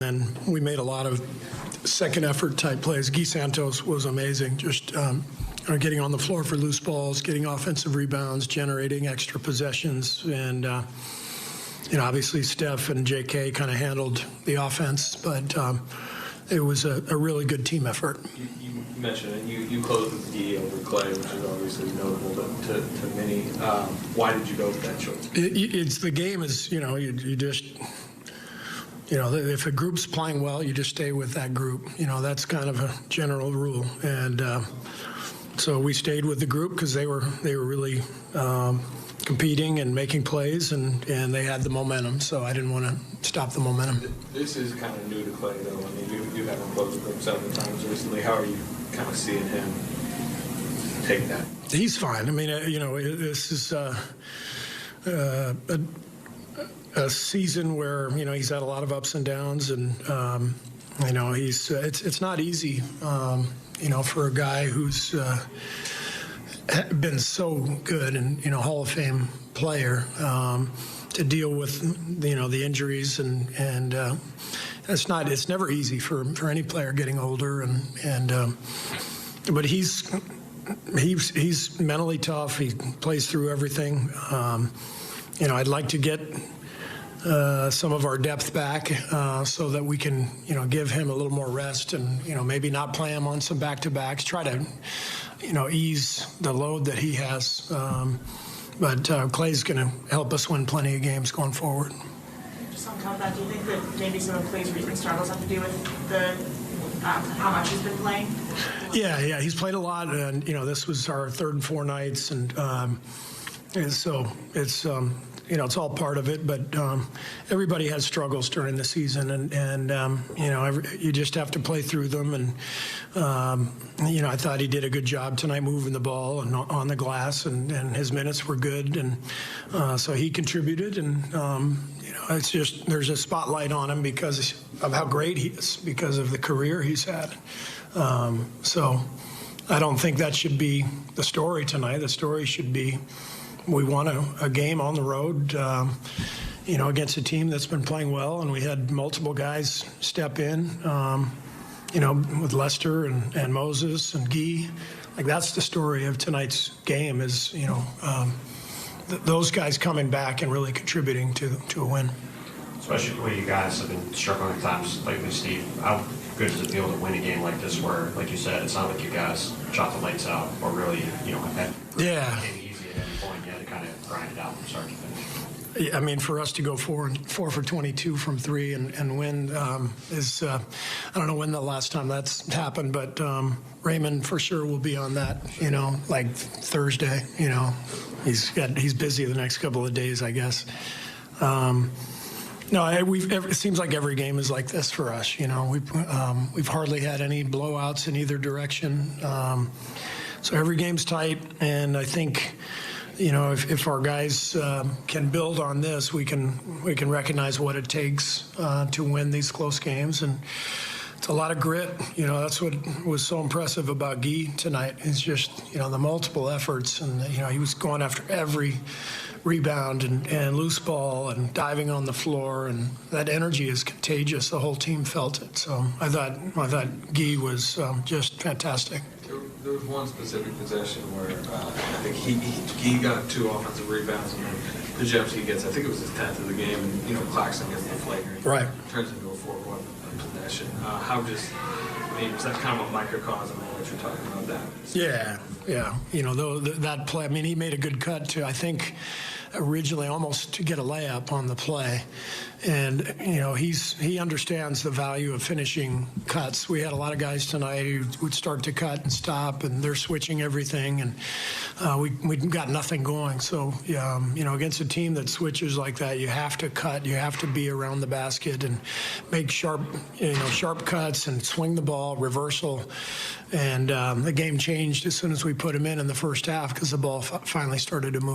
And we made a lot of second effort type plays. Guy Santos was amazing, just getting on the floor for loose balls, getting offensive rebounds, generating extra possessions. And, obviously Steph and JK kind of handled the offense, but it was a really good team effort. You mentioned it. You closed with Guy over Clay, which is obviously notable to many. Why did you go with that choice? It's the game is, you just... if a group's playing well, you just stay with that group. That's kind of a general rule. And so we stayed with the group because they were really competing and making plays, and they had the momentum. So I didn't want to stop the momentum. This is kind of new to Clay, though. I mean, you haven't closed with him several times recently. How are you kind of seeing him take that? He's fine. I mean, this is a season where he's had a lot of ups and downs, and he's it's not easy for a guy who's been so good and Hall of Fame player to deal with the injuries, and it's never easy for any player getting older, but he's mentally tough. He plays through everything. I'd like to get some of our depth back so that we can, give him a little more rest and, maybe not play him on some back-to-backs, try to, ease the load that he has. But Clay's going to help us win plenty of games going forward. Just on top of that, do you think that maybe some of Clay's recent struggles have to do with how much he's been playing? Yeah, he's played a lot, and, this was our third and four nights, and so it's... it's all part of it, but everybody has struggles during the season, and you just have to play through them. And I thought he did a good job tonight moving the ball and on the glass, and his minutes were good, and so he contributed. And it's just there's a spotlight on him because of how great he is, because of the career he's had. So I don't think that should be the story tonight. The story should be, we won a game on the road, against a team that's been playing well, and we had multiple guys step in, with Lester and Moses and Guy. Like, that's the story of tonight's game is, those guys coming back and really contributing to a win. Especially when you guys have been struggling at times lately, Steve. How good does it feel to win a game like this where, like you said, it's not like you guys shot the lights out or really, had easy at any point. You had to kind of grind it out from start to finish. Yeah, I mean, for us to go 4 for 22 from three and win is, I don't know when the last time that's happened, but Raymond for sure will be on that, like Thursday, he's busy the next couple of days, I guess. No, it seems like every game is like this for us. We've hardly had any blowouts in either direction. So every game's tight, and I think, if our guys can build on this, we can recognize what it takes to win these close games, and it's a lot of grit. That's what was so impressive about Guy tonight. It's just the multiple efforts, and he was going after every rebound and loose ball and diving on the floor, and that energy is contagious. The whole team felt it. So I thought Guy was just fantastic. There was one specific possession where I think he got 2 offensive rebounds, and then Pajewski gets, I think it was his 10th of the game, and Claxton gets the flagrant. Right. Turns into a 4-1 possession. Was that kind of a microcosm of what you're talking about that? Yeah. That play, he made a good cut to, I think, originally almost to get a layup on the play. And, he understands the value of finishing cuts. We had a lot of guys tonight who would start to cut and stop, and they're switching everything, and we got nothing going. So, against a team that switches like that, you have to cut. You have to be around the basket and make sharp cuts and swing the ball, reversal. And the game changed as soon as we put him in the first half because the ball finally started to move.